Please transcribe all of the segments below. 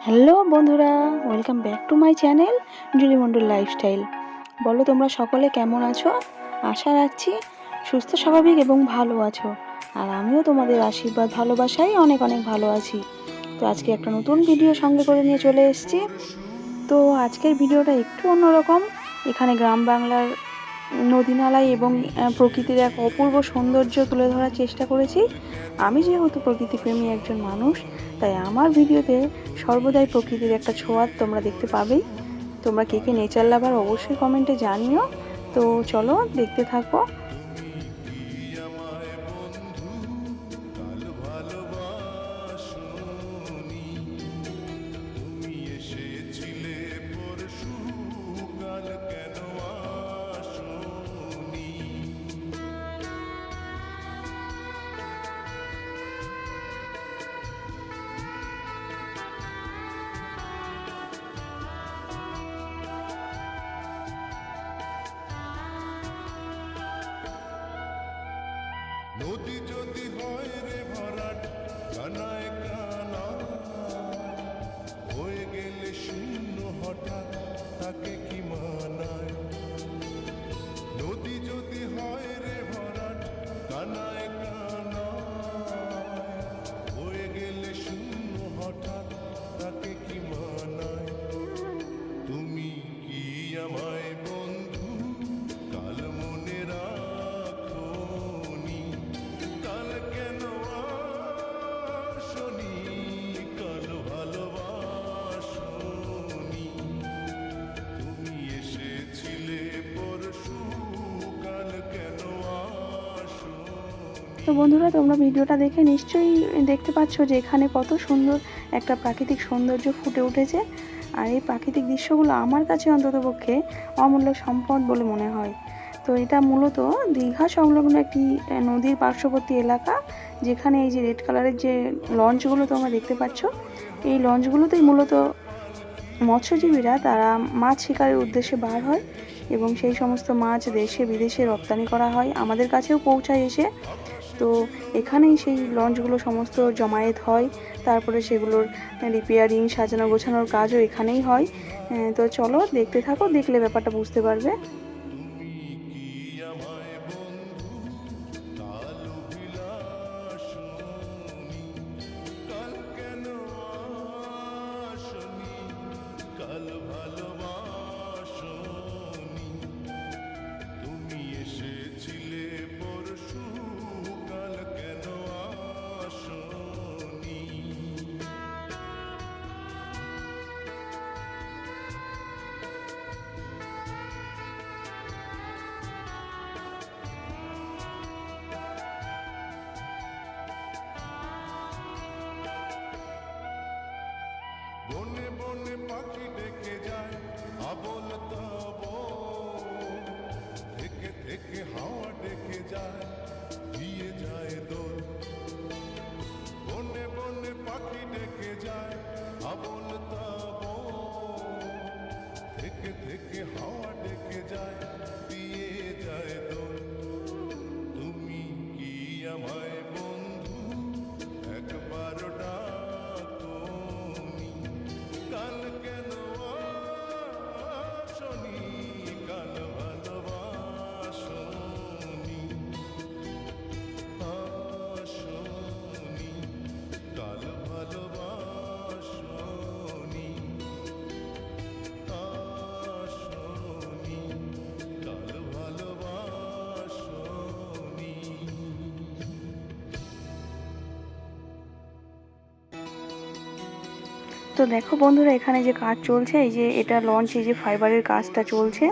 Hello বন্ধুরা, welcome back to my channel Juli Mondal lifestyle. বলো তোমরা সকলে কেমন আছো? আশা রাখছি সুস্থ স্বাভাবিক এবং ভালো আছো। আর আমিও তোমাদের আশীর্বাদ ভালোবাসায় অনেক অনেক ভালো আছি। তো আজকে একটা নতুন ভিডিও সঙ্গে করে নিয়ে চলে এসেছি। তো আজকের ভিডিওটা একটু অন্যরকম। এখানে গ্রাম বাংলার নদী নালাই এবং প্রকৃতির এক অপূর্ব সৌন্দর্য তুলে ধরার চেষ্টা করেছি। আমি যেহেতু প্রকৃতিপ্রেমী একজন মানুষ, তাই আমার ভিডিওতে সর্বদাই প্রকৃতির একটা ছোঁয়া তোমরা দেখতে পাবেই। তোমরা কে কে নেচার লাভার অবশ্যই কমেন্টে জানিও। তো চলো দেখতে থাকো। নদী যদি হয় রে ভরাট, কানায় কানা হয়ে গেলে শূন্য হঠাৎ, তাকে কি মানায়? নদী যদি হয় রে ভরাট, কানায় কানা হয়ে গেলে শূন্য হঠাৎ, তাকে কি মানায়? তুমি কি আমায় বন্ধু কাল মনে রাখোনি? কাল কেন আসনি? কাল ভালোবাসনি? তুমি এসেছিলে পরশু, কাল কেন আসনি? তো বন্ধুরা, তোমরা ভিডিওটা দেখে নিশ্চয়ই দেখতে পাচ্ছ যে এখানে কত সুন্দর একটা প্রাকৃতিক সৌন্দর্য ফুটে উঠেছে। আর এই প্রাকৃতিক দৃশ্যগুলো আমার কাছে অন্ততপক্ষে অমূল্য সম্পদ বলে মনে হয়। তো এটা মূলত দীঘা সংলগ্ন একটি নদীর পার্শ্ববর্তী এলাকা, যেখানে এই যে রেড কালারের যে লঞ্চগুলো তোমরা দেখতে পাচ্ছ, এই লঞ্চগুলোতেই মূলত মৎস্যজীবীরা তারা মাছ শিকারের উদ্দেশ্যে বার হয় এবং সেই সমস্ত মাছ দেশে বিদেশে রপ্তানি করা হয়, আমাদের কাছেও পৌঁছায় এসে। তো এখানেই সেই লঞ্চগুলো সমস্ত জমায়েত হয়, তারপরে সেগুলোর রিপেয়ারিং সাজানো গোছানোর কাজও এখানেই হয়। তো চলো দেখতে থাকো, দেখলে ব্যাপারটা বুঝতে পারবে। তুমি কি আমায় বন্ধু কাল অভিলাষনি? কাল কেন আসনি? কাল ভালোবাসনি? তুমি এসেছিলে পরশু, কাল কেন আসনি? বনে বনে পাখি ডেকে যায় আবল তাবল, থেকে থেকে হাওয়া ডেকে যায়, দিয়ে যায় দোল। বনে বনে পাখি ডেকে যায় আবল তাবল, থেকে থেকে হাওয়া ডেকে যায়, দিয়ে যায় দোল। তুমি কি আমায় বন্ধু একবার ডাকোনি? কাল কেন আসনি? কাল ভালোবাসনি? আসনি? কাল ভালোবাসনি? আসনি? কাল ভালোবাসনি? তো দেখো বন্ধুরা, এখানে যে কাজ চলছে, এই যে এটা লঞ্চ, এই যে ফাইবারের কাজটা চলছে।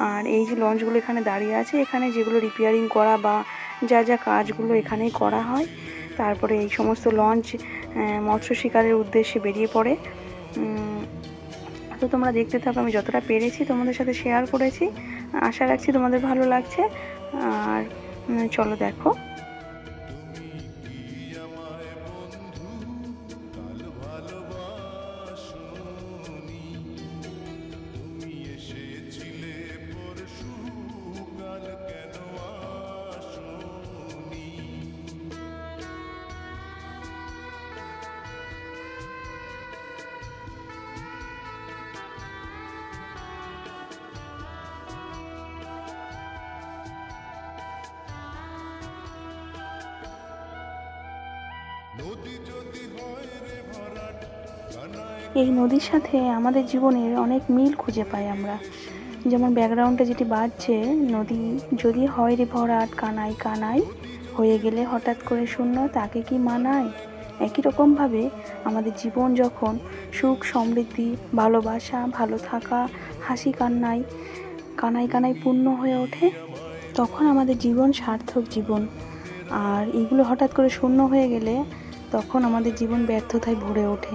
আর এই যে লঞ্চগুলো এখানে দাঁড়িয়ে আছে, এখানে যেগুলো রিপেয়ারিং করা বা যা যা কাজগুলো এখানেই করা হয়। তারপরে এই সমস্ত লঞ্চ মৎস্য শিকারের উদ্দেশ্যে বেরিয়ে পড়ে। তো তোমরা দেখতে থাকো, আমি যতটা পেরেছি তোমাদের সাথে শেয়ার করেছি। আশা রাখছি তোমাদের ভালো লাগছে। আর চলো দেখো। তুমি কি আমায় বন্ধু কাল ভালোবাসনি? তুমি এসেছিলে পরশু, কাল কেন আসনি? নদী যদি হয় রে ভরাট কানায় এই নদীর সাথে আমাদের জীবনের অনেক মিল খুঁজে পাই আমরা। যেমন ব্যাকগ্রাউন্ডে যেটি বাজছে, নদী যদি হয় রে ভরাট কানাই কানাই, হয়ে গেলে হঠাৎ করে শূন্য তাকে কি মানায়। একই রকমভাবে আমাদের জীবন যখন সুখ সমৃদ্ধি ভালোবাসা ভালো থাকা হাসি কান্নায় কানায় কানায় পূর্ণ হয়ে ওঠে, তখন আমাদের জীবন সার্থক জীবন। আর এগুলো হঠাৎ করে শূন্য হয়ে গেলে তখন আমাদের জীবন ব্যর্থতায় ভরে ওঠে।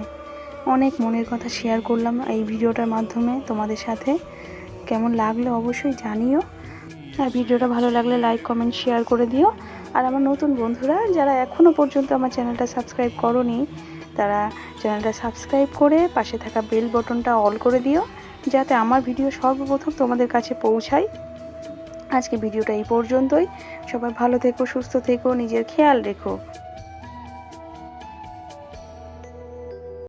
অনেক মনের কথা শেয়ার করলাম এই ভিডিওটার মাধ্যমে তোমাদের সাথে। কেমন লাগলো অবশ্যই জানিও। আর ভিডিওটা ভালো লাগলে লাইক কমেন্ট শেয়ার করে দিও। আর আমার নতুন বন্ধুরা যারা এখনও পর্যন্ত আমার চ্যানেলটা সাবস্ক্রাইব করোনি, তারা চ্যানেলটা সাবস্ক্রাইব করে পাশে থাকা বেল বটনটা অল করে দিও, যাতে আমার ভিডিও সর্বপ্রথম তোমাদের কাছে পৌঁছায়। আজকে ভিডিওটা এই পর্যন্তই। সবাই ভালো থেকো, সুস্থ থেকো, নিজের খেয়াল রেখো।